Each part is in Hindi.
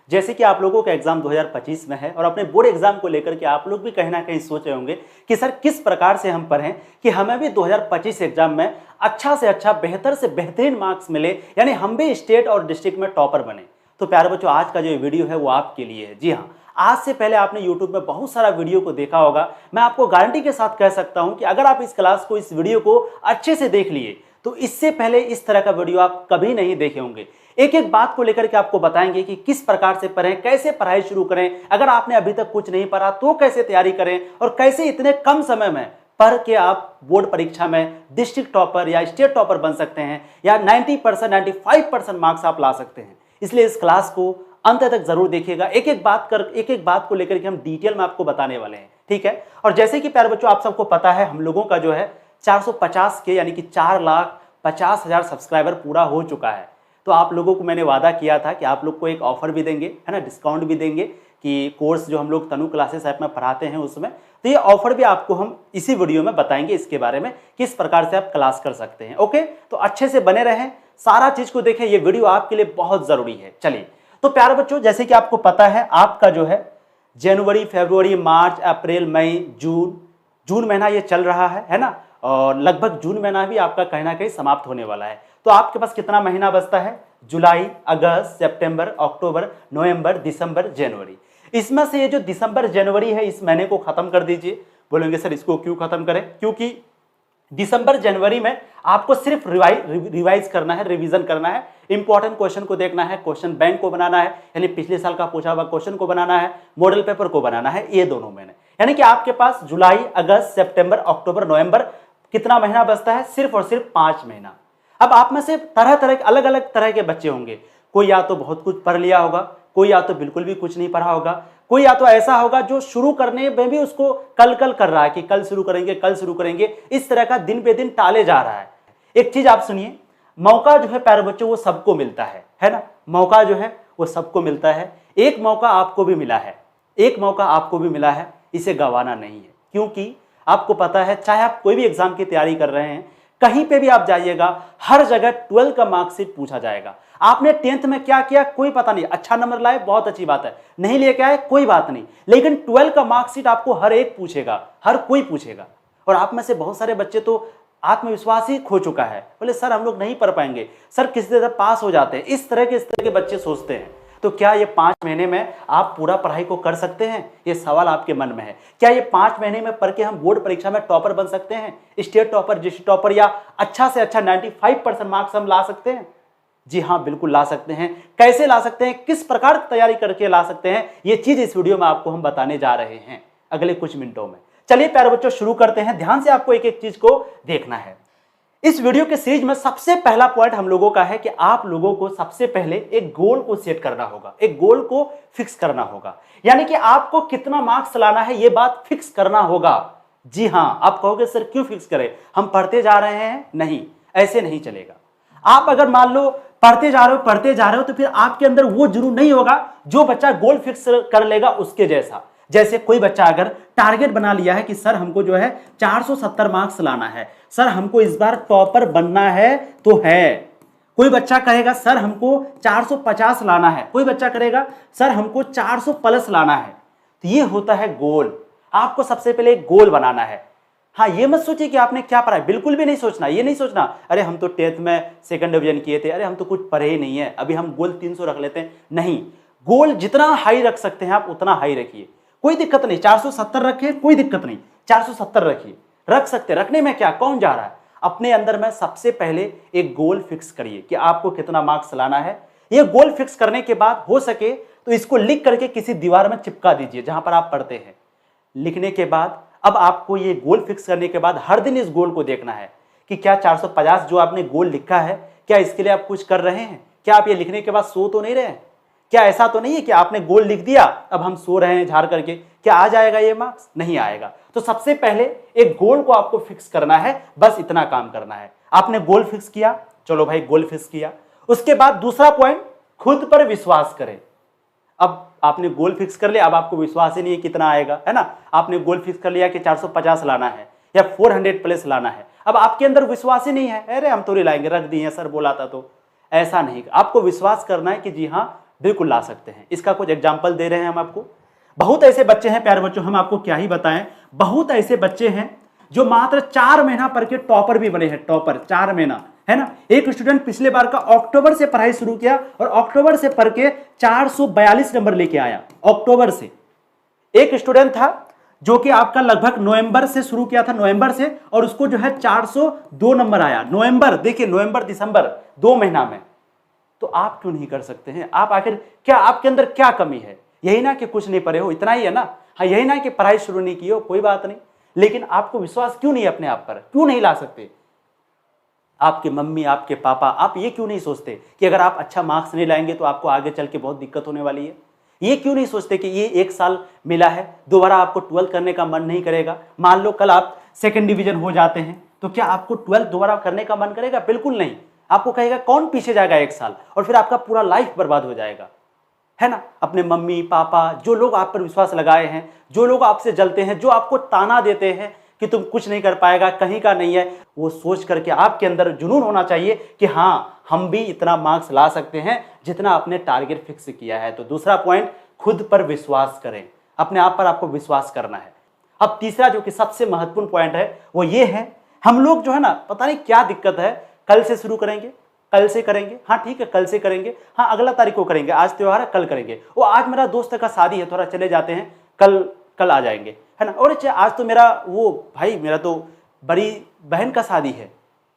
जैसे कि आप लोगों का एग्जाम 2025 में है और अपने बोर्ड एग्जाम को लेकर के आप लोग भी कहीं ना कहीं सोच रहे होंगे कि सर किस प्रकार से हम पढ़ें कि हमें भी 2025 एग्जाम में अच्छा से अच्छा बेहतर से बेहतरीन मार्क्स मिले, यानी हम भी स्टेट और डिस्ट्रिक्ट में टॉपर बने। तो प्यारे बच्चों, आज का जो वीडियो है वो आपके लिए है। जी हाँ, आज से पहले आपने YouTube में बहुत सारा वीडियो को देखा होगा। मैं आपको गारंटी के साथ कह सकता हूं कि अगर आप इस क्लास को, इस वीडियो को अच्छे से देख लिए तो इससे पहले इस तरह का वीडियो आप कभी नहीं देखे होंगे। एक एक बात को लेकर के आपको बताएंगे कि किस प्रकार से पढ़ें, कैसे पढ़ाई शुरू करें, अगर आपने अभी तक कुछ नहीं पढ़ा तो कैसे तैयारी करें और कैसे इतने कम समय में पढ़ के आप बोर्ड परीक्षा में डिस्ट्रिक्ट टॉपर या स्टेट टॉपर बन सकते हैं या 90% 95% मार्क्स आप ला सकते हैं। इसलिए इस क्लास को अंत तक जरूर देखिएगा। एक एक बात को लेकर के हम डिटेल में आपको बताने वाले हैं, ठीक है। और जैसे कि प्यारे बच्चों, आप सबको पता है हम लोगों का जो है 450 के यानी कि 4,50,000 सब्सक्राइबर पूरा हो चुका है। तो आप लोगों को मैंने वादा किया था कि आप लोग को एक ऑफर भी देंगे, है ना, डिस्काउंट भी देंगे कि कोर्स जो हम लोग तनु क्लासेस ऐप में पढ़ाते हैं उसमें, तो ये ऑफर भी आपको हम इसी वीडियो में बताएंगे, इसके बारे में किस प्रकार से आप क्लास कर सकते हैं। ओके, तो अच्छे से बने रहें, सारा चीज को देखें, ये वीडियो आपके लिए बहुत जरूरी है। चलिए, तो प्यारे बच्चों, जैसे कि आपको पता है आपका जो है जनवरी, फरवरी, मार्च, अप्रैल, मई, जून महीना ये चल रहा है ना, और लगभग जून महीना भी आपका कहीं ना कहीं समाप्त होने वाला है। तो आपके पास कितना महीना बचता है? जुलाई, अगस्त, सितंबर, अक्टूबर, नवंबर, दिसंबर, जनवरी। इसमें से ये जो दिसंबर जनवरी है इस महीने को खत्म कर दीजिए। बोलेंगे सर इसको क्यों खत्म करें? क्योंकि दिसंबर जनवरी में आपको सिर्फ रिवाइज करना है, रिवीजन करना है, इंपॉर्टेंट क्वेश्चन को देखना है, क्वेश्चन बैंक को बनाना है, यानी पिछले साल का पूछा हुआ क्वेश्चन को बनाना है, मॉडल पेपर को बनाना है, ये दोनों महीने। यानी कि आपके पास जुलाई, अगस्त, सितंबर, अक्टूबर, नवंबर कितना महीना बचता है? सिर्फ और सिर्फ 5 महीना। अब आप में से तरह तरह के अलग अलग तरह के बच्चे होंगे। कोई या तो बहुत कुछ पढ़ लिया होगा, कोई या तो बिल्कुल भी कुछ नहीं पढ़ा होगा, कोई या तो ऐसा होगा जो शुरू करने में भी उसको कल कर रहा है कि कल शुरू करेंगे, कल शुरू करेंगे, इस तरह का दिन पे दिन टाले जा रहा है। एक चीज आप सुनिए, मौका जो है प्यारे बच्चों वो सबको मिलता है ना, मौका जो है वो सबको मिलता है। एक मौका आपको भी मिला है, एक मौका आपको भी मिला है, इसे गंवाना नहीं है। क्योंकि आपको पता है, चाहे आप कोई भी एग्जाम की तैयारी कर रहे हैं, कहीं पे भी आप जाइएगा, हर जगह 12 का मार्कशीट पूछा जाएगा। आपने 10th में क्या किया कोई पता नहीं, अच्छा नंबर लाए बहुत अच्छी बात है, नहीं लेके आए कोई बात नहीं, लेकिन 12 का मार्कशीट आपको हर एक पूछेगा, हर कोई पूछेगा। और आप में से बहुत सारे बच्चे तो आत्मविश्वास ही खो चुका है, बोले सर हम लोग नहीं पढ़ पाएंगे, सर किसी तरह पास हो जाते हैं, इस तरह के बच्चे सोचते हैं। तो क्या ये 5 महीने में आप पूरा पढ़ाई को कर सकते हैं? ये सवाल आपके मन में है। क्या ये 5 महीने में पढ़ के हम बोर्ड परीक्षा में टॉपर बन सकते हैं, स्टेट टॉपर, डिस्ट्रिक्ट टॉपर, या अच्छा से अच्छा 95% मार्क्स हम ला सकते हैं? जी हाँ, बिल्कुल ला सकते हैं। कैसे ला सकते हैं, किस प्रकार की तैयारी करके ला सकते हैं, ये चीज इस वीडियो में आपको हम बताने जा रहे हैं अगले कुछ मिनटों में। चलिए प्यारे बच्चों शुरू करते हैं। ध्यान से आपको एक एक चीज को देखना है। इस वीडियो के सीरीज में सबसे पहला पॉइंट हम लोगों का है कि आप लोगों को सबसे पहले एक गोल को सेट करना होगा, एक गोल को फिक्स करना होगा, यानी कि आपको कितना मार्क्स लाना है ये बात फिक्स करना होगा। जी हाँ, आप कहोगे सर क्यों फिक्स करें, हम पढ़ते जा रहे हैं? नहीं, ऐसे नहीं चलेगा। आप अगर मान लो पढ़ते जा रहे हो तो फिर आपके अंदर वो जुनून नहीं होगा जो बच्चा गोल फिक्स कर लेगा उसके जैसा। जैसे कोई बच्चा अगर टारगेट बना लिया है कि सर हमको जो है 470 मार्क्स लाना है, सर हमको इस बार टॉपर बनना है, तो है। कोई बच्चा कहेगा सर हमको 450 लाना है, कोई बच्चा करेगा सर हमको 400 प्लस लाना है। तो ये होता है गोल। आपको सबसे पहले एक गोल बनाना है। हाँ, ये मत सोचिए कि आपने क्या पढ़ा है, बिल्कुल भी नहीं सोचना। ये नहीं सोचना अरे हम तो 10th में 2nd डिवीजन किए थे, अरे हम तो कुछ पढ़े ही नहीं है, अभी हम गोल 300 रख लेते हैं। नहीं, गोल जितना हाई रख सकते हैं आप उतना हाई रखिए, कोई दिक्कत नहीं। 470 रखे, कोई दिक्कत नहीं, 470 रखिए, रख सकते, रखने में क्या, कौन जा रहा है। अपने अंदर में सबसे पहले एक गोल फिक्स करिए कि आपको कितना मार्क्स लाना है। ये गोल फिक्स करने के बाद हो सके तो इसको लिख करके किसी दीवार में चिपका दीजिए जहां पर आप पढ़ते हैं। लिखने के बाद अब आपको ये गोल फिक्स करने के बाद हर दिन इस गोल को देखना है कि क्या 450 जो आपने गोल लिखा है, क्या इसके लिए आप कुछ कर रहे हैं? क्या आप ये लिखने के बाद सो तो नहीं रहे हैं? क्या ऐसा तो नहीं है कि आपने गोल लिख दिया अब हम सो रहे हैं झाड़ करके, क्या आ जाएगा ये मार्क्स? नहीं आएगा। तो सबसे पहले एक गोल को आपको फिक्स करना है, बस इतना काम करना है। आपने गोल फिक्स किया, चलो भाई गोल फिक्स किया। उसके बाद दूसरा पॉइंट, खुद पर विश्वास करें। अब आपने गोल फिक्स कर लिया, अब आपको विश्वास ही नहीं है कितना आएगा, है ना। आपने गोल फिक्स कर लिया कि 450 लाना है या 400 प्लस लाना है, अब आपके अंदर विश्वास ही नहीं है, अरे हम तो नहीं लाएंगे, रख दिए सर बोला था तो। ऐसा नहीं, आपको विश्वास करना है कि जी हाँ बिल्कुल ला सकते हैं। इसका कुछ एग्जाम्पल दे रहे हैं हम आपको। बहुत ऐसे बच्चे हैं प्यारे बच्चों, हम आपको क्या ही बताएं, बहुत ऐसे बच्चे हैं जो मात्र 4 महीना पढ़ के टॉपर भी बने हैं। टॉपर 4 महीना, है ना। एक स्टूडेंट पिछले बार का अक्टूबर से पढ़ाई शुरू किया और अक्टूबर से पढ़ के 442 नंबर लेके आया। अक्टूबर से। एक स्टूडेंट था जो कि आपका लगभग नवंबर से शुरू किया था, नवंबर से, और उसको जो है 402 नंबर आया। नवंबर, देखिए नवंबर दिसंबर 2 महीना में। तो आप क्यों नहीं कर सकते हैं? आप आखिर क्या, आपके अंदर क्या कमी है? यही ना कि कुछ नहीं पढ़े हो, इतना ही है ना। हाँ, यही ना कि पढ़ाई शुरू नहीं की हो, कोई बात नहीं, लेकिन आपको विश्वास क्यों नहीं अपने आप पर? क्यों नहीं ला सकते? आपके मम्मी, आपके पापा, आप ये क्यों नहीं सोचते कि अगर आप अच्छा मार्क्स नहीं लाएंगे तो आपको आगे चल के बहुत दिक्कत होने वाली है? ये क्यों नहीं सोचते कि ये 1 साल मिला है, दोबारा आपको 12th करने का मन नहीं करेगा? मान लो कल आप 2nd डिवीजन हो जाते हैं, तो क्या आपको 12th दोबारा करने का मन करेगा? बिल्कुल नहीं। आपको कहेगा कौन पीछे जाएगा 1 साल, और फिर आपका पूरा लाइफ बर्बाद हो जाएगा, है ना। अपने मम्मी पापा, जो लोग आप पर विश्वास लगाए हैं, जो लोग आपसे जलते हैं, जो आपको ताना देते हैं कि तुम कुछ नहीं कर पाएगा, कहीं का नहीं है, वो सोच करके आपके अंदर जुनून होना चाहिए कि हाँ, हम भी इतना मार्क्स ला सकते हैं जितना आपने टारगेट फिक्स किया है। तो दूसरा पॉइंट, खुद पर विश्वास करें, अपने आप पर आपको विश्वास करना है। अब तीसरा जो कि सबसे महत्वपूर्ण पॉइंट है वो ये है, हम लोग जो है ना, पता नहीं क्या दिक्कत है, कल से शुरू करेंगे, कल से करेंगे, हाँ ठीक है कल से करेंगे, हाँ अगला तारीख को करेंगे, आज त्योहार है कल करेंगे, वो आज मेरा दोस्त का शादी है, थोड़ा चले जाते हैं, कल आ जाएंगे, है ना। और आज तो मेरा वो भाई, मेरा तो बड़ी बहन का शादी है,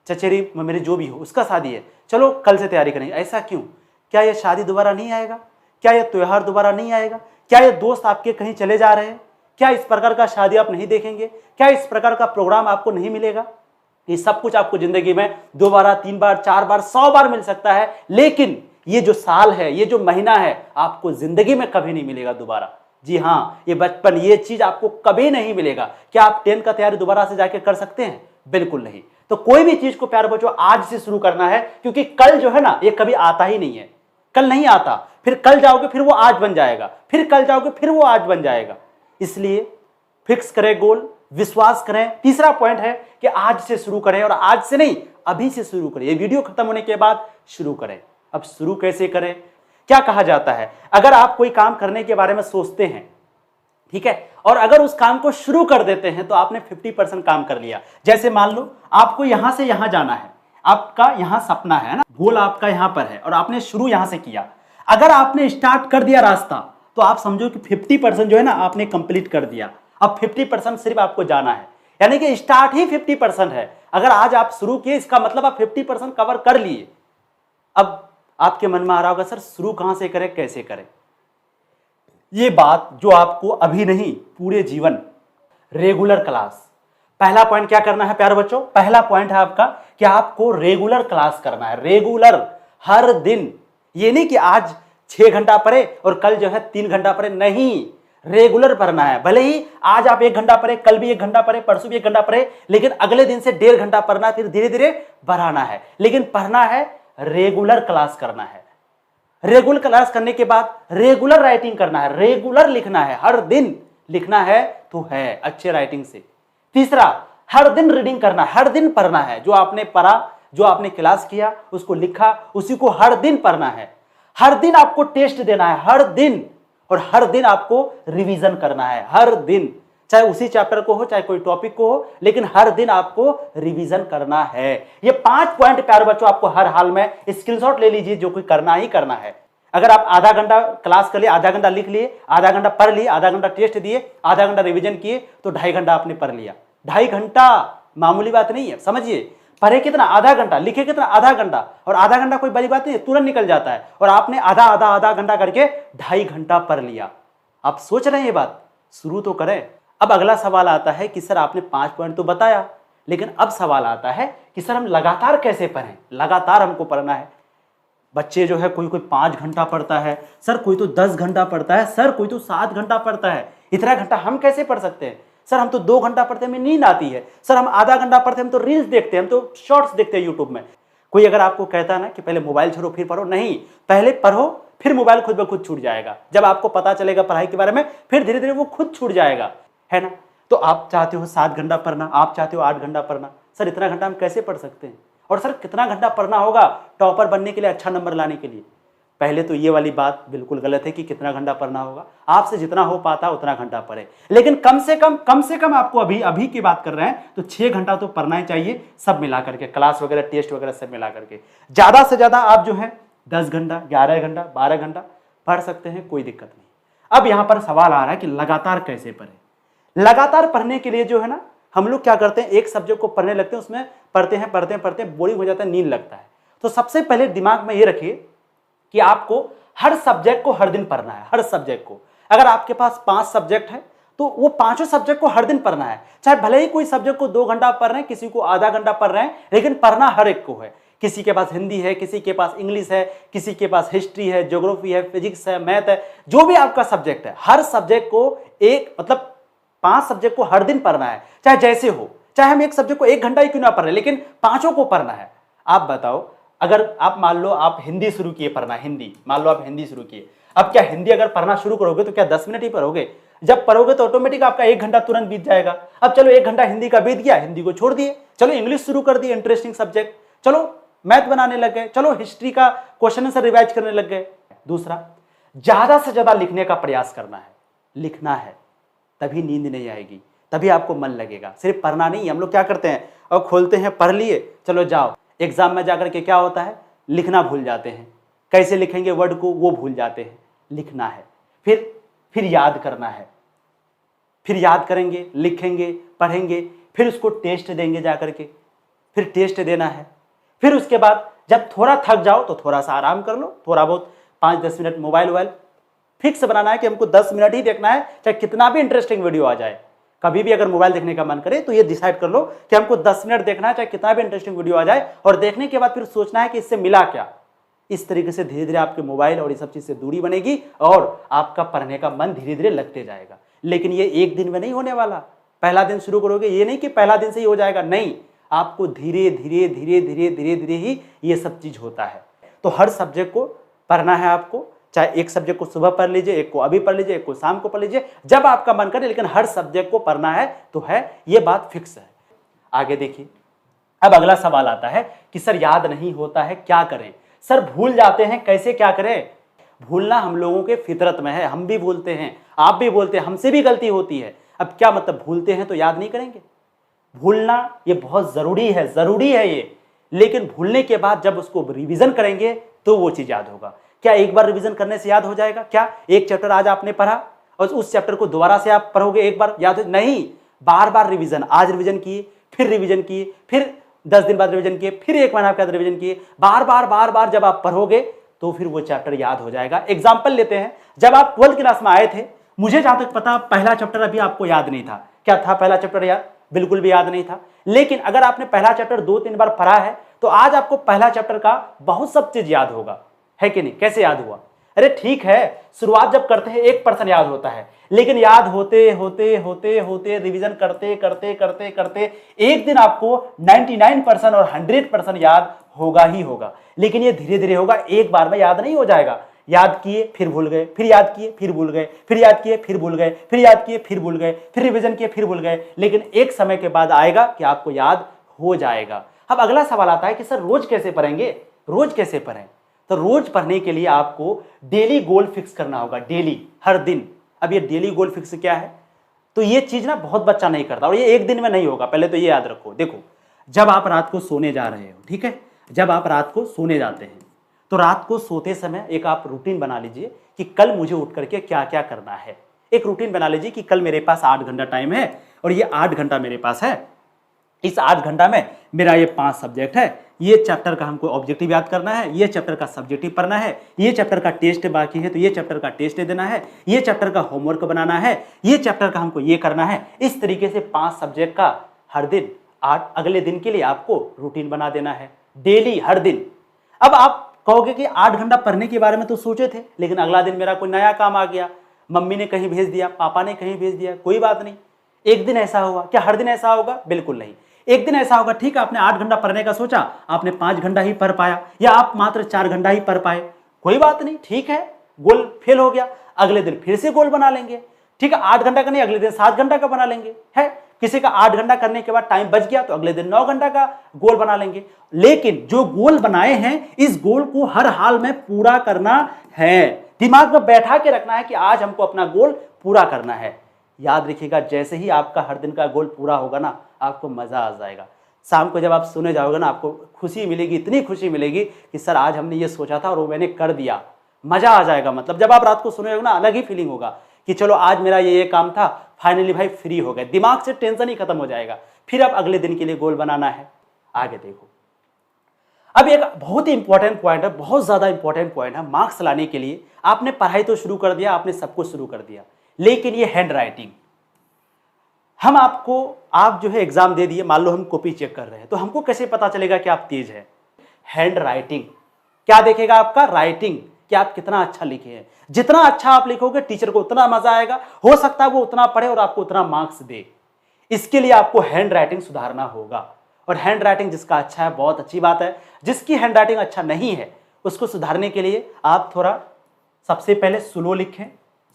चचेरी मेरी जो भी हो उसका शादी है, चलो कल से तैयारी करेंगे। ऐसा क्यों? क्या ये शादी दोबारा नहीं आएगा? क्या ये त्योहार दोबारा नहीं आएगा? क्या ये दोस्त आपके कहीं चले जा रहे हैं? क्या इस प्रकार का शादी आप नहीं देखेंगे? क्या इस प्रकार का प्रोग्राम आपको नहीं मिलेगा? ये सब कुछ आपको जिंदगी में 2 बार, 3 बार, 4 बार, 100 बार मिल सकता है, लेकिन ये जो साल है, ये जो महीना है, आपको जिंदगी में कभी नहीं मिलेगा दोबारा। जी हाँ, ये बचपन, ये चीज आपको कभी नहीं मिलेगा। क्या आप 10th का तैयारी दोबारा से जाके कर सकते हैं? बिल्कुल नहीं। तो कोई भी चीज को प्यारे बच्चों आज से शुरू करना है, क्योंकि कल जो है ना, ये कभी आता ही नहीं है। कल नहीं आता, फिर कल जाओगे फिर वो आज बन जाएगा, फिर कल जाओगे फिर वो आज बन जाएगा। इसलिए फिक्स करें गोल, विश्वास करें। तीसरा पॉइंट है कि आज से शुरू करें, और आज से नहीं, अभी से शुरू करें। ये वीडियो खत्म होने के बाद शुरू करें। अब शुरू कैसे करें? क्या कहा जाता है, अगर आप कोई काम करने के बारे में सोचते हैं, ठीक है, और अगर उस काम को शुरू कर देते हैं तो आपने 50% काम कर लिया। जैसे मान लो आपको यहां से यहां जाना है, आपका यहां सपना है ना, गोल आपका यहां पर है, और आपने शुरू यहां से किया। अगर आपने स्टार्ट कर दिया रास्ता, तो आप समझो कि 50% जो है ना आपने कंप्लीट कर दिया। अब 50% सिर्फ आपको जाना है, यानी कि स्टार्ट ही 50% है। अगर आज आप शुरू किए, इसका मतलब आप 50% कवर कर लिए। अब आपके मन में आ रहा होगा, सर शुरू कहां से करें, कैसे करें? ये बात जो आपको अभी नहीं, पूरे जीवन, रेगुलर क्लास। पहला पॉइंट क्या करना है प्यारे बच्चों? पहला पॉइंट है आपका कि आपको रेगुलर क्लास करना है। रेगुलर, हर दिन। ये नहीं कि आज 6 घंटा पढ़े और कल जो है 3 घंटा पढ़े, नहीं, रेगुलर पढ़ना है। भले ही आज आप 1 घंटा पढ़े, कल भी 1 घंटा पढ़े, परसों भी 1 घंटा पढ़े, लेकिन अगले दिन से 1.5 घंटा पढ़ना, फिर धीरे धीरे बढ़ाना है। लेकिन पढ़ना है, रेगुलर क्लास करना है। रेगुलर क्लास करने के बाद रेगुलर राइटिंग करना है, रेगुलर लिखना है, हर दिन लिखना है तो है अच्छे राइटिंग से। तीसरा, हर दिन रीडिंग करना, हर दिन पढ़ना है। जो आपने पढ़ा, जो आपने क्लास किया, उसको लिखा, उसी को हर दिन पढ़ना है। हर दिन आपको टेस्ट देना है, हर दिन, और हर दिन आपको रिवीजन करना है, हर दिन, चाहे उसी चैप्टर को हो, चाहे कोई टॉपिक को हो, लेकिन हर दिन आपको रिवीजन करना है। ये 5 पॉइंट प्यारे बच्चों आपको हर हाल में स्क्रीनशॉट ले लीजिए, जो कि करना ही करना है। अगर आप आधा घंटा क्लास कर लिए, आधा घंटा लिख लिए, आधा घंटा पढ़ लिए, आधा घंटा टेस्ट दिए, आधा घंटा रिवीजन किए, तो 2.5 घंटा आपने पढ़ लिया। 2.5 घंटा मामूली बात नहीं है, समझिए। पढ़े कितना? आधा घंटा, लिखे कितना? आधा घंटा, और आधा घंटा कोई बड़ी बात नहीं है, तुरंत निकल जाता है। और आपने आधा घंटा करके 2.5 घंटा पढ़ लिया। आप सोच रहे हैं ये बात? शुरू तो करें। अब अगला सवाल आता है कि सर आपने 5 पॉइंट तो बताया, लेकिन अब सवाल आता है कि सर हम लगातार कैसे पढ़ें? लगातार हमको पढ़ना है। बच्चे जो है कोई 5 घंटा पढ़ता है, सर कोई तो 10 घंटा पढ़ता है, सर कोई तो 7 घंटा पढ़ता है। इतना घंटा हम कैसे पढ़ सकते हैं? सर हम तो 2 घंटा पढ़ते हैं, हमें नींद आती है। सर हम आधा घंटा पढ़ते हैं, हम तो रील्स देखते हैं, हम तो शॉर्ट्स देखते हैं यूट्यूब में। कोई अगर आपको कहता है ना कि पहले मोबाइल छोड़ो फिर पढ़ो, नहीं, पहले पढ़ो फिर मोबाइल खुद ब खुद छूट जाएगा। जब आपको पता चलेगा पढ़ाई के बारे में, फिर धीरे धीरे वो खुद छूट जाएगा, है ना। तो आप चाहते हो 7 घंटा पढ़ना, आप चाहते हो 8 घंटा पढ़ना, सर इतना घंटा हम कैसे पढ़ सकते हैं? और सर कितना घंटा पढ़ना होगा टॉपर बनने के लिए, अच्छा नंबर लाने के लिए? पहले तो ये वाली बात बिल्कुल गलत है कि कितना घंटा पढ़ना होगा, आपसे जितना हो पाता उतना घंटा पढ़े, लेकिन कम से कम आपको अभी की बात कर रहे हैं तो 6 घंटा तो पढ़ना ही चाहिए, सब मिला करके, क्लास वगैरह, टेस्ट वगैरह सब मिला करके। ज्यादा से ज्यादा आप जो है 10 घंटा, 11 घंटा, 12 घंटा पढ़ सकते हैं, कोई दिक्कत नहीं। अब यहां पर सवाल आ रहा है कि लगातार कैसे पढ़े। लगातार पढ़ने के लिए जो है ना, हम लोग क्या करते हैं, एक सब्जेक्ट को पढ़ने लगते हैं, उसमें पढ़ते बोरिंग हो जाता है, नींद लगता है। तो सबसे पहले दिमाग में ये रखिए कि आपको हर सब्जेक्ट को हर दिन पढ़ना है, हर सब्जेक्ट को। अगर आपके पास 5 सब्जेक्ट है तो वो 5 सब्जेक्ट को हर दिन पढ़ना है, चाहे भले ही कोई सब्जेक्ट को 2 घंटा पढ़ रहे हैं, किसी को आधा घंटा पढ़ रहे हैं, लेकिन पढ़ना हर एक को है। किसी के पास हिंदी है, किसी के पास इंग्लिश है, किसी के पास हिस्ट्री है, ज्योग्राफी है, फिजिक्स है, मैथ है, जो भी आपका सब्जेक्ट है, हर सब्जेक्ट को एक मतलब 5 सब्जेक्ट को हर दिन पढ़ना है, चाहे जैसे हो। चाहे हम एक सब्जेक्ट को 1 घंटा ही क्यों ना पढ़ रहे, लेकिन 5 को पढ़ना है। आप बताओ, अगर आप मान लो आप हिंदी शुरू किए पढ़ना, हिंदी मान लो आप हिंदी शुरू किए, अब क्या हिंदी अगर पढ़ना शुरू करोगे तो क्या 10 मिनट ही पढ़ोगे? जब पढ़ोगे तो ऑटोमेटिक आपका 1 घंटा तुरंत बीत जाएगा। अब चलो 1 घंटा हिंदी का बीत गया, हिंदी को छोड़ दिए, चलो इंग्लिश शुरू कर दिए, इंटरेस्टिंग सब्जेक्ट, चलो मैथ बनाने लग गए, चलो हिस्ट्री का क्वेश्चन आंसर रिवाइज करने लग गए। दूसरा, ज्यादा से ज्यादा लिखने का प्रयास करना है, लिखना है, तभी नींद नहीं आएगी, तभी आपको मन लगेगा। सिर्फ पढ़ना नहीं, हम लोग क्या करते हैं और खोलते हैं, पढ़ लिए, चलो जाओ, एग्जाम में जाकर के क्या होता है, लिखना भूल जाते हैं, कैसे लिखेंगे वर्ड को वो भूल जाते हैं। लिखना है, फिर याद करना है, फिर याद करेंगे, लिखेंगे, पढ़ेंगे, फिर उसको टेस्ट देंगे जाकर के, फिर टेस्ट देना है। फिर उसके बाद जब थोड़ा थक जाओ तो थोड़ा सा आराम कर लो, थोड़ा बहुत 5-10 मिनट मोबाइल फिक्स बनाना है कि हमको 10 मिनट ही देखना है, चाहे कितना भी इंटरेस्टिंग वीडियो आ जाए। कभी भी अगर मोबाइल देखने का मन करे तो ये डिसाइड कर लो कि हमको 10 मिनट देखना है, चाहे कितना भी इंटरेस्टिंग वीडियो आ जाए, और देखने के बाद फिर सोचना है कि इससे मिला क्या। इस तरीके से धीरे धीरे आपके मोबाइल और ये सब चीज से दूरी बनेगी और आपका पढ़ने का मन धीरे धीरे लगते जाएगा। लेकिन ये एक दिन में नहीं होने वाला। पहला दिन शुरू करोगे, ये नहीं कि पहला दिन से ही हो जाएगा, नहीं, आपको धीरे धीरे ही ये सब चीज होता है। तो हर सब्जेक्ट को पढ़ना है आपको, चाहे एक सब्जेक्ट को सुबह पढ़ लीजिए, एक को अभी पढ़ लीजिए, एक को शाम को पढ़ लीजिए, जब आपका मन करे, लेकिन हर सब्जेक्ट को पढ़ना है तो है, ये बात फिक्स है। आगे देखिए, अब अगला सवाल आता है कि सर याद नहीं होता है, क्या करें? सर भूल जाते हैं, कैसे क्या करें? भूलना हम लोगों के फितरत में है, हम भी भूलते हैं, आप भी बोलते हैं, हमसे भी गलती होती है। अब क्या मतलब, भूलते हैं तो याद नहीं करेंगे? भूलना ये बहुत जरूरी है ये, लेकिन भूलने के बाद जब उसको रिवीजन करेंगे तो वो चीज याद होगा। क्या एक बार रिवीजन करने से याद हो जाएगा? क्या एक चैप्टर आज आपने पढ़ा और उस चैप्टर को दोबारा से आप पढ़ोगे एक बार याद हो? नहीं, बार बार रिवीजन, आज रिवीजन किए, फिर रिवीजन किए, फिर 10 दिन बाद रिवीजन किए, फिर 1 महीना के बाद रिवीजन किए, बार बार जब आप पढ़ोगे तो फिर वो चैप्टर याद हो जाएगा। एग्जाम्पल लेते हैं, जब आप 12th क्लास में आए थे, मुझे जहां तक पता पहला चैप्टर अभी आपको याद नहीं था। क्या था पहला चैप्टर? याद बिल्कुल भी याद नहीं था। लेकिन अगर आपने पहला चैप्टर 2-3 बार पढ़ा है तो आज आपको पहला चैप्टर का बहुत सब चीज याद होगा, है कि नहीं? कैसे याद हुआ? अरे ठीक है, शुरुआत जब करते हैं 1% याद होता है, लेकिन याद होते रिवीजन करते एक दिन आपको 99% और 100% याद होगा ही होगा। लेकिन ये धीरे धीरे होगा, एक बार में याद नहीं हो जाएगा। याद किए फिर भूल गए, फिर याद किए फिर भूल गए, फिर याद किए फिर भूल गए, फिर याद किए फिर भूल गए, फिर रिवीजन किए फिर भूल गए, लेकिन एक समय के बाद आएगा कि आपको याद हो जाएगा। अब अगला सवाल आता है कि सर रोज कैसे पढ़ेंगे? रोज कैसे पढ़ें? तो रोज पढ़ने के लिए आपको डेली गोल फिक्स करना होगा, डेली, हर दिन। अब ये डेली गोल फिक्स क्या है? तो ये चीज ना बहुत बच्चा नहीं करता, और ये एक दिन में नहीं होगा। पहले तो ये याद रखो, देखो, जब आप रात को सोने जा रहे हो, ठीक है, जब आप रात को सोने जाते हैं तो रात को सोते समय एक आप रूटीन बना लीजिए कि कल मुझे उठ करके क्या क्या करना है। एक रूटीन बना लीजिए कि कल मेरे पास 8 घंटा टाइम है और ये 8 घंटा मेरे पास है। इस 8 घंटा में मेरा ये 5 सब्जेक्ट है, ये चैप्टर का हमको ऑब्जेक्टिव याद करना है, ये चैप्टर का सब्जेक्टिव पढ़ना है, ये चैप्टर का टेस्ट बाकी है तो ये चैप्टर का टेस्ट देना है, ये चैप्टर का होमवर्क बनाना है, ये चैप्टर का हमको ये करना है। इस तरीके से 5 सब्जेक्ट का हर दिन 8 अगले दिन के लिए आपको रूटीन बना देना है, डेली, हर दिन। अब आप कहोगे कि 8 घंटा पढ़ने के बारे में तो सोचे थे, लेकिन अगला दिन मेरा कोई नया काम आ गया, मम्मी ने कहीं भेज दिया, पापा ने कहीं भेज दिया, कोई बात नहीं, एक दिन ऐसा होगा। क्या हर दिन ऐसा होगा? बिल्कुल नहीं। एक दिन ऐसा होगा, ठीक है, आपने 8 घंटा पढ़ने का सोचा, आपने 5 घंटा ही पढ़ पाया, या आप मात्र 4 घंटा ही पढ़ पाए, कोई बात नहीं, ठीक है, गोल फेल हो गया, अगले दिन फिर से गोल बना लेंगे। ठीक है, 8 घंटा का नहीं, अगले दिन 7 घंटा का बना लेंगे, है, किसी का 8 घंटा करने के बाद टाइम बच गया तो अगले दिन 9 घंटा का गोल बना लेंगे। लेकिन जो गोल बनाए हैं इस गोल को हर हाल में पूरा करना है, दिमाग में बैठा के रखना है कि आज हमको अपना गोल पूरा करना है। याद रखिएगा, जैसे ही आपका हर दिन का गोल पूरा होगा ना, आपको मजा आ जाएगा। शाम को जब आप सोने जाओगे ना, आपको खुशी मिलेगी, इतनी खुशी मिलेगी कि सर आज हमने ये सोचा था और वो मैंने कर दिया। मजा आ जाएगा। मतलब जब आप रात को सोने जाओगे ना, अलग ही फीलिंग होगा कि चलो आज मेरा ये काम था, फाइनली भाई फ्री हो गए, दिमाग से टेंशन ही खत्म हो जाएगा। फिर अब अगले दिन के लिए गोल बनाना है। आगे देखो, अब एक बहुत ही इंपॉर्टेंट पॉइंट है, बहुत ज्यादा इंपॉर्टेंट पॉइंट है। मार्क्स लाने के लिए आपने पढ़ाई तो शुरू कर दिया, आपने सब कुछ शुरू कर दिया, लेकिन ये हैंड राइटिंग, हम आपको, आप जो है एग्जाम दे दिए, मान लो हम कॉपी चेक कर रहे हैं, तो हमको कैसे पता चलेगा कि आप तेज हैं? हैंड राइटिंग क्या देखेगा? आपका राइटिंग, कि आप कितना अच्छा लिखे हैं। जितना अच्छा आप लिखोगे टीचर को उतना मजा आएगा, हो सकता है वो उतना पढ़े और आपको उतना मार्क्स दे। इसके लिए आपको हैंड राइटिंग सुधारना होगा। और हैंड राइटिंग जिसका अच्छा है, बहुत अच्छी बात है। जिसकी हैंड राइटिंग अच्छा नहीं है, उसको सुधारने के लिए आप थोड़ा सबसे पहले स्लो लिखें।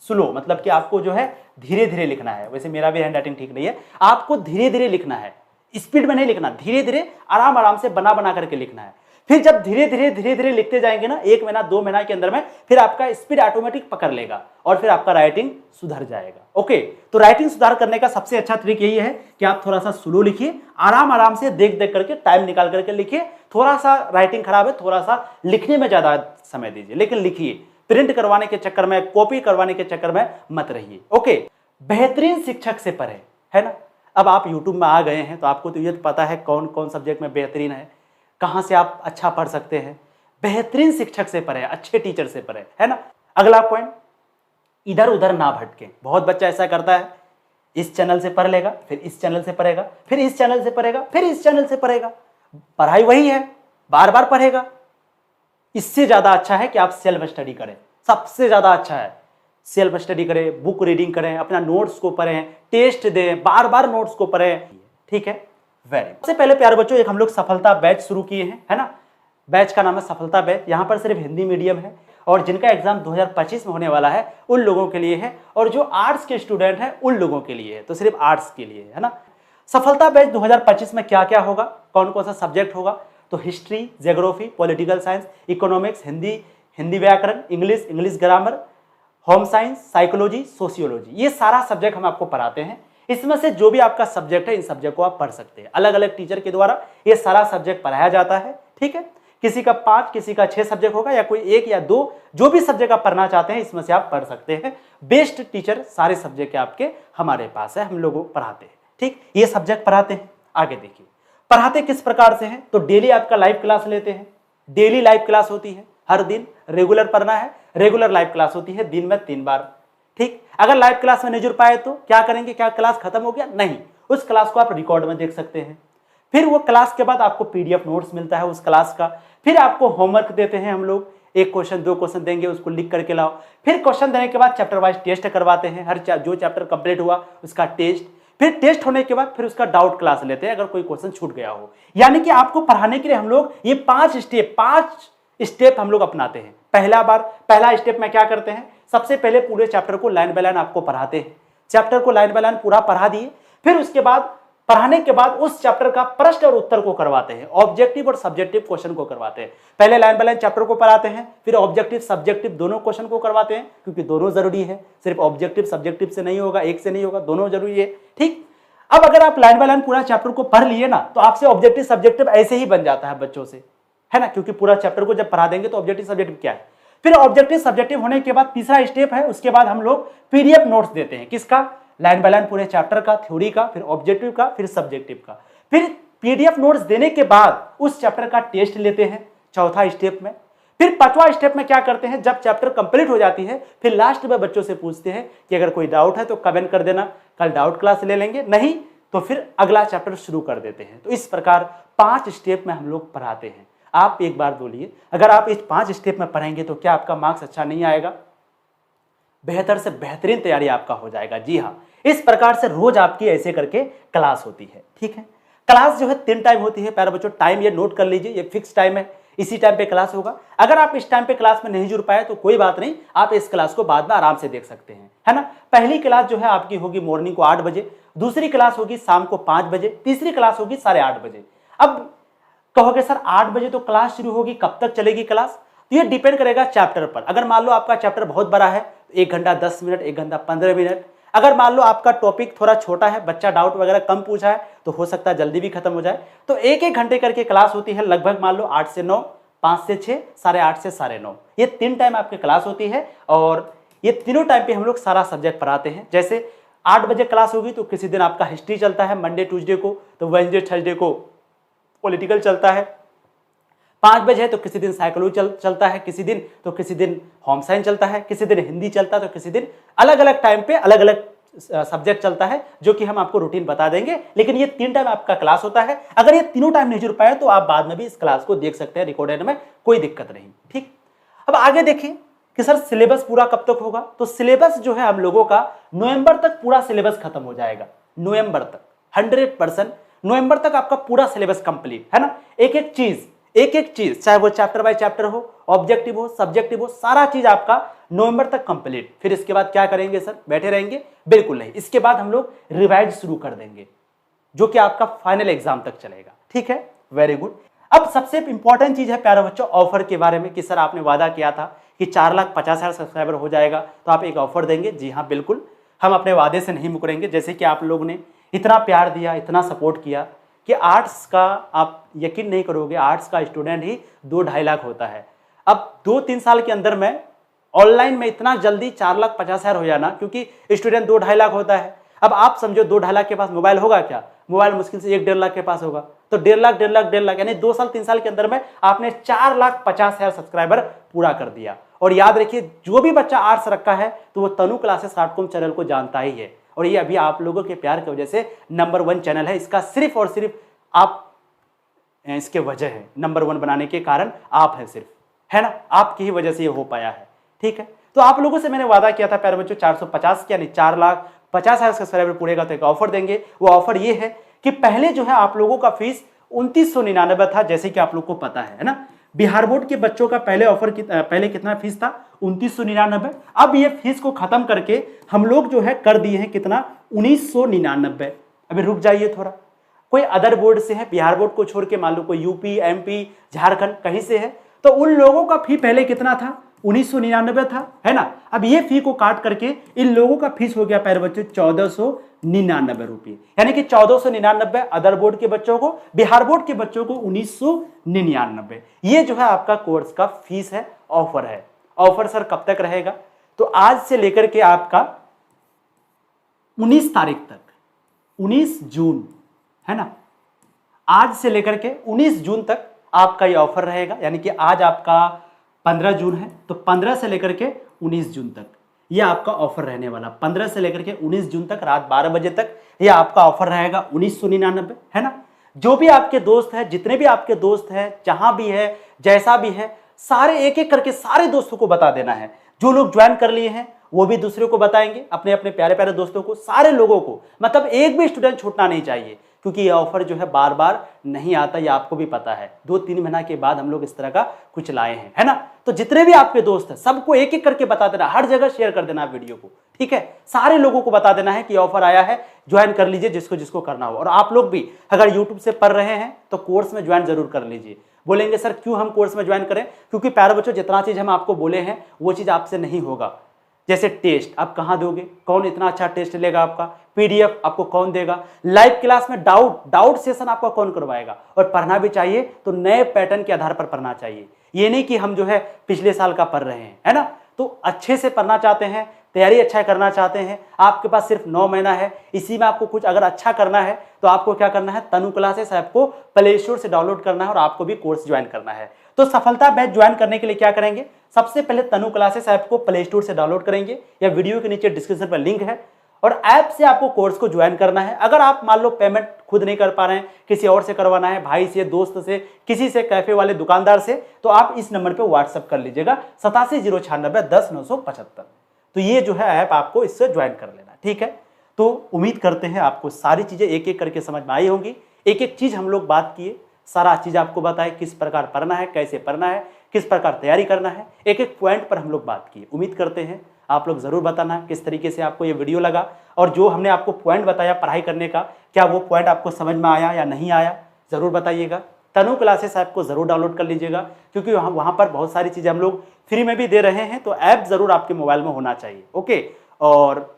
स्लो मतलब कि आपको जो है धीरे धीरे लिखना है। वैसे मेरा भी हैंड राइटिंग ठीक नहीं है, आपको धीरे धीरे लिखना है, स्पीड में नहीं लिखना, धीरे धीरे आराम आराम से बना बना करके लिखना है। फिर जब धीरे धीरे लिखते जाएंगे ना, 1 महीना 2 महीना के अंदर में, फिर आपका स्पीड ऑटोमेटिक पकड़ लेगा और फिर आपका राइटिंग सुधर जाएगा। ओके, तो राइटिंग सुधार करने का सबसे अच्छा तरीका यही है कि आप थोड़ा सा स्लो लिखिए, आराम आराम से देख देख करके, टाइम निकाल करके लिखिए। थोड़ा सा राइटिंग खराब है, थोड़ा सा लिखने में ज्यादा समय दीजिए, लेकिन लिखिए। प्रिंट करवाने के चक्कर में, कॉपी करवाने के चक्कर में मत रहिए। ओके, बेहतरीन शिक्षक से पढ़े, है ना। अब आप यूट्यूब में आ गए हैं तो आपको तो ये पता है कौन कौन सब्जेक्ट में बेहतरीन है, कहां से आप अच्छा पढ़ सकते हैं। बेहतरीन शिक्षक से पढ़े, अच्छे टीचर से पढ़े, है ना। अगला पॉइंट, इधर उधर ना भटके। बहुत बच्चा ऐसा करता है, इस चैनल से पढ़ लेगा, फिर इस चैनल से पढ़ेगा, फिर इस चैनल से पढ़ेगा, फिर इस चैनल से पढ़ेगा। पढ़ाई वही है, बार बार पढ़ेगा। इससे ज्यादा अच्छा है कि आप सेल्फ स्टडी करें। सबसे ज्यादा अच्छा है सेल्फ स्टडी करें, बुक रीडिंग करें, अपना नोट्स को पढ़ें, टेस्ट दें, बार बार नोट्स को पढ़ें। ठीक है, वेरी। सबसे पहले प्यारे बच्चों, एक हम लोग सफलता बैच शुरू किए हैं, है ना। बैच का नाम है सफलता बैच। यहाँ पर सिर्फ हिंदी मीडियम है और जिनका एग्जाम 2025 में होने वाला है उन लोगों के लिए है, और जो आर्ट्स के स्टूडेंट हैं उन लोगों के लिए है, तो सिर्फ आर्ट्स के लिए है ना। सफलता बैच 2025 में क्या क्या होगा, कौन कौन सा सब्जेक्ट होगा, तो history, geography, political science, economics, Hindi व्याकरण, English grammar, home science, psychology, sociology, ये सारा सब्जेक्ट हम आपको पढ़ाते हैं। इसमें से जो भी आपका सब्जेक्ट है, इन सब्जेक्ट को आप पढ़ सकते हैं। अलग अलग टीचर के द्वारा ये सारा सब्जेक्ट पढ़ाया जाता है। ठीक है, किसी का 5, किसी का 6 सब्जेक्ट होगा, या कोई 1 या 2, जो भी सब्जेक्ट आप पढ़ना चाहते हैं इसमें से आप पढ़ सकते हैं। बेस्ट टीचर सारे सब्जेक्ट के आपके हमारे पास है, हम लोगों को पढ़ाते हैं। ठीक, ये सब्जेक्ट पढ़ाते हैं। आगे देखिए, पढ़ाते किस प्रकार से हैं, तो डेली आपका लाइव क्लास लेते हैं। डेली लाइव क्लास होती है, हर दिन रेगुलर पढ़ना है। रेगुलर लाइव क्लास होती है दिन में 3 बार। ठीक, अगर लाइव क्लास में नहीं जुड़ पाए तो क्या करेंगे, क्या क्लास खत्म हो गया? नहीं, उस क्लास को आप रिकॉर्ड में देख सकते हैं। फिर वो क्लास के बाद आपको पीडीएफ नोट्स मिलता है उस क्लास का। फिर आपको होमवर्क देते हैं हम लोग, 1 क्वेश्चन 2 क्वेश्चन देंगे, उसको लिख करके लाओ। फिर क्वेश्चन देने के बाद चैप्टर वाइज टेस्ट करवाते हैं, हर जो चैप्टर कंप्लीट हुआ उसका टेस्ट। फिर टेस्ट होने के बाद फिर उसका डाउट क्लास लेते हैं अगर कोई क्वेश्चन छूट गया हो। यानी कि आपको पढ़ाने के लिए हम लोग ये 5 स्टेप हम लोग अपनाते हैं। पहला स्टेप में क्या करते हैं, सबसे पहले पूरे चैप्टर को लाइन बाय लाइन आपको पढ़ाते हैं। चैप्टर को लाइन बाय लाइन पूरा पढ़ा दिए, फिर उसके बाद पढ़ाने के बाद उस चैप्टर का प्रश्न और उत्तर को करवाते हैं, ऑब्जेक्टिव और सब्जेक्टिव क्वेश्चन को करवाते हैं। पहले लाइन बाय लाइन चैप्टर को पढ़ाते हैं, फिर ऑब्जेक्टिव सब्जेक्टिव दोनों क्वेश्चन को करवाते हैं, क्योंकि दोनों जरूरी है। सिर्फ ऑब्जेक्टिव सब्जेक्टिव से नहीं होगा, एक से नहीं होगा, दोनों जरूरी है। ठीक, अब अगर आप लाइन बाय लाइन पूरा चैप्टर को पढ़ लिए ना, तो आपसे ऑब्जेक्टिव सब्जेक्टिव ऐसे ही बन जाता है बच्चों से, है ना, क्योंकि पूरा चैप्टर को जब पढ़ा देंगे तो ऑब्जेक्टिव सब्जेक्टिव क्या है। फिर ऑब्जेक्टिव सब्जेक्टिव होने के बाद तीसरा स्टेप है, उसके बाद हम लोग पीडीएफ नोट्स देते हैं। किसका? लाइन बाय लाइन पूरे चैप्टर का, थ्योरी का, फिर ऑब्जेक्टिव का, फिर सब्जेक्टिव का। फिर पीडीएफ नोट्स देने के बाद उस चैप्टर का टेस्ट लेते हैं चौथा स्टेप में। फिर 5वां स्टेप में क्या करते हैं, जब चैप्टर कंप्लीट हो जाती है फिर लास्ट में बच्चों से पूछते हैं कि अगर कोई डाउट है तो कमेंट कर देना, कल डाउट क्लास ले लेंगे, नहीं तो फिर अगला चैप्टर शुरू कर देते हैं। तो इस प्रकार 5 स्टेप में हम लोग पढ़ाते हैं। आप एक बार बोलिए, अगर आप इस 5 स्टेप में पढ़ेंगे तो क्या आपका मार्क्स अच्छा नहीं आएगा? बेहतर से बेहतरीन तैयारी आपका हो जाएगा। जी हाँ, इस प्रकार से रोज आपकी ऐसे करके क्लास होती है। ठीक है, क्लास जो है 3 टाइम होती है प्यारे बच्चों। टाइम ये नोट कर लीजिए, ये फिक्स टाइम है। इसी टाइम पे क्लास होगा। अगर आप इस टाइम पे क्लास में नहीं जुड़ पाए तो कोई बात नहीं, आप इस क्लास को बाद में आराम से देख सकते हैं, है ना। पहली क्लास जो है आपकी होगी मॉर्निंग को 8 बजे, दूसरी क्लास होगी शाम को 5 बजे, तीसरी क्लास होगी 8:30 बजे। अब कहोगे सर 8 बजे तो क्लास शुरू होगी, कब तक चलेगी क्लास? तो ये डिपेंड करेगा चैप्टर पर। अगर मान लो आपका चैप्टर बहुत बड़ा है, 1 घंटा 10 मिनट, 1 घंटा 15 मिनट। अगर मान लो आपका टॉपिक थोड़ा छोटा है, बच्चा डाउट वगैरह कम पूछा है, तो हो सकता है जल्दी भी खत्म हो जाए। तो 1-1 घंटे करके क्लास होती है, लगभग मान लो 8 से 9, 5 से 6, 8:30 से 9:30। ये 3 टाइम आपकी क्लास होती है और ये तीनों टाइम पे हम लोग सारा सब्जेक्ट पढ़ाते हैं। जैसे 8 बजे क्लास होगी तो किसी दिन आपका हिस्ट्री चलता है मंडे ट्यूसडे को, तो वेडनेसडे थर्सडे को पॉलिटिकल चलता है। 5 बजे है तो किसी दिन साइकोलॉजी चलता है, किसी दिन तो किसी दिन होम साइंस चलता है, किसी दिन हिंदी चलता है, तो किसी दिन अलग अलग टाइम पे अलग अलग सब्जेक्ट चलता है, जो कि हम आपको रूटीन बता देंगे। लेकिन ये 3 टाइम आपका क्लास होता है। अगर ये तीनों टाइम नहीं जुड़ पाए तो आप बाद में भी इस क्लास को देख सकते हैं रिकॉर्डेड में, कोई दिक्कत नहीं। ठीक, अब आगे देखिए कि सर सिलेबस पूरा कब तक होगा। तो सिलेबस जो है हम लोगों का नवंबर तक पूरा सिलेबस खत्म हो जाएगा। नवंबर तक 100% नवंबर तक आपका पूरा सिलेबस कंप्लीट, है ना। एक एक चीज चाहे वो चैप्टर बाय चैप्टर हो, ऑब्जेक्टिव हो, सब्जेक्टिव हो, सारा चीज आपका नवंबर तक कंप्लीट। फिर इसके बाद क्या करेंगे सर, बैठे रहेंगे? बिल्कुल नहीं, इसके बाद हम लोग रिवाइज शुरू कर देंगे, जो कि आपका फाइनल एग्जाम तक चलेगा। ठीक है, वेरी गुड। अब सबसे इंपॉर्टेंट चीज है प्यारे बच्चों ऑफर के बारे में, कि सर आपने वादा किया था कि 4,50,000 सब्सक्राइबर हो जाएगा तो आप एक ऑफर देंगे। जी हाँ, बिल्कुल, हम अपने वादे से नहीं मुकरेंगे। जैसे कि आप लोग ने इतना प्यार दिया, इतना सपोर्ट किया कि आर्ट्स का, आप यकीन नहीं करोगे, आर्ट्स का स्टूडेंट ही 2-2.5 लाख होता है। अब 2-3 साल के अंदर में ऑनलाइन में इतना जल्दी 4,50,000 हो जाना, क्योंकि स्टूडेंट 2-2.5 लाख होता है। अब आप समझो 2-2.5 लाख के पास मोबाइल होगा क्या? मोबाइल मुश्किल से 1-1.5 लाख के पास होगा। तो 1.5 लाख यानी 2 साल 3 साल के अंदर में आपने 4,50,000 सब्सक्राइबर पूरा कर दिया। और याद रखिए, जो भी बच्चा आर्ट्स रखा है तो वो तनु क्लासेस.com चैनल को जानता ही है, और ये अभी आप लोगों के प्यार की वजह से नंबर 1 चैनल है। इसका सिर्फ और सिर्फ आप, इसके वजह है, नंबर 1 बनाने के कारण आप हैं सिर्फ, है ना, आपकी ही वजह से ये हो पाया है। ठीक है, तो आप लोगों से मैंने वादा किया था प्यारे बच्चों 450 यानी 4,50,000 सब्सक्राइबर पूरेगा तो एक ऑफर देंगे। वो ऑफर ये है कि पहले जो है आप लोगों का फीस 2999 था, जैसे कि आप लोग को पता है ना। बिहार बोर्ड के बच्चों का पहले ऑफर पहले कितना फीस था? 2999। अब ये फीस को खत्म करके हम लोग जो है कर दिए हैं कितना? 1999। अभी रुक जाइए थोड़ा, कोई अदर बोर्ड से है, बिहार बोर्ड को छोड़ के मान लो कोई यूपी, एमपी, झारखंड कहीं से है, तो उन लोगों का फी पहले कितना था? 1999 था, है ना। अब ये फी को काट करके इन लोगों का फीस हो गया प्यारे बच्चों 1,499 रुपये, यानी कि 1,499 अदर बोर्ड के बच्चों को, बिहार बोर्ड के बच्चों को 1999। ये जो है आपका कोर्स का फीस है, ऑफर है। ऑफर सर कब तक रहेगा? तो आज से लेकर के आपका 19 तारीख तक, 19 जून, है ना, आज से लेकर के 19 जून तक आपका ये ऑफर रहेगा। यानी कि आज आपका 15 जून है, तो 15 से लेकर के 19 जून तक ये आपका ऑफर रहने वाला। 15 से लेकर के 19 जून तक रात 12 बजे तक ये आपका ऑफर रहेगा 1999, है ना। जो भी आपके दोस्त हैं, जितने भी आपके दोस्त हैं, जहां भी है, जैसा भी है, सारे एक एक करके सारे दोस्तों को बता देना है। जो लोग ज्वाइन कर लिए हैं वो भी दूसरे को बताएंगे, अपने अपने प्यारे प्यारे दोस्तों को, सारे लोगों को, मतलब एक भी स्टूडेंट छूटना नहीं चाहिए, क्योंकि ये ऑफर जो है बार बार नहीं आता, ये आपको भी पता है। 2-3 महीना के बाद हम लोग इस तरह का कुछ लाए हैं, है ना। तो जितने भी आपके दोस्त हैं सबको एक एक करके बता देना, हर जगह शेयर कर देना वीडियो को, ठीक है। सारे लोगों को बता देना है कि ऑफर आया है, ज्वाइन कर लीजिए जिसको जिसको करना हो। और आप लोग भी अगर यूट्यूब से पढ़ रहे हैं तो कोर्स में ज्वाइन जरूर कर लीजिए। बोलेंगे सर क्यों हम कोर्स में ज्वाइन करें? क्योंकि प्यारे बच्चों जितना चीज हम आपको बोले हैं वो चीज आपसे नहीं होगा। जैसे टेस्ट आप कहाँ दोगे, कौन इतना अच्छा टेस्ट लेगा आपका, पीडीएफ आपको कौन देगा, लाइव क्लास में डाउट सेशन आपका कौन करवाएगा। और पढ़ना भी चाहिए तो नए पैटर्न के आधार पर पढ़ना चाहिए, ये नहीं कि हम जो है पिछले साल का पढ़ रहे हैं, है ना। तो अच्छे से पढ़ना चाहते हैं, तैयारी अच्छा करना चाहते हैं, आपके पास सिर्फ 9 महीना है, इसी में आपको कुछ अगर अच्छा करना है तो आपको क्या करना है, तनु क्लासेस ऐप को प्ले स्टोर से डाउनलोड करना है और आपको भी कोर्स ज्वाइन करना है। तो सफलता बैच ज्वाइन करने के लिए क्या करेंगे, सबसे पहले तनु क्लासेस ऐप को प्ले स्टोर से डाउनलोड करेंगे, या वीडियो के नीचे डिस्क्रिप्शन पर लिंक है, और ऐप से आपको कोर्स को ज्वाइन करना है। अगर आप मान लो पेमेंट खुद नहीं कर पा रहे हैं, किसी और से करवाना है, भाई से, दोस्त से, किसी से, कैफे वाले दुकानदार से, तो आप इस नंबर पे व्हाट्सएप कर लीजिएगा 8709610975। तो ये जो है ऐप आपको इससे ज्वाइन कर लेना, ठीक है। तो उम्मीद करते हैं आपको सारी चीजें एक एक करके समझ में आई होंगी। एक एक चीज हम लोग बात किए, सारा चीज़ आपको बताए, किस प्रकार पढ़ना है, कैसे पढ़ना है, किस प्रकार तैयारी करना है, एक एक पॉइंट पर हम लोग बात किए। उम्मीद करते हैं आप लोग ज़रूर बताना किस तरीके से आपको ये वीडियो लगा, और जो हमने आपको पॉइंट बताया पढ़ाई करने का, क्या वो पॉइंट आपको समझ में आया या नहीं आया, ज़रूर बताइएगा। तनु क्लासेस ऐप को ज़रूर डाउनलोड कर लीजिएगा, क्योंकि वहाँ पर बहुत सारी चीज़ें हम लोग फ्री में भी दे रहे हैं, तो ऐप ज़रूर आपके मोबाइल में होना चाहिए। ओके, और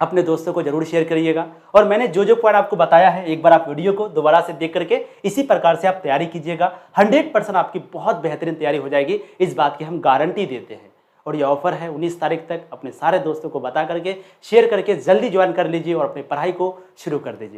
अपने दोस्तों को जरूर शेयर करिएगा। और मैंने जो जो पॉइंट आपको बताया है, एक बार आप वीडियो को दोबारा से देख करके इसी प्रकार से आप तैयारी कीजिएगा। 100% आपकी बहुत बेहतरीन तैयारी हो जाएगी, इस बात की हम गारंटी देते हैं। और ये ऑफर है 19 तारीख तक। अपने सारे दोस्तों को बता करके शेयर करके जल्दी ज्वाइन कर लीजिए और अपनी पढ़ाई को शुरू कर दीजिए।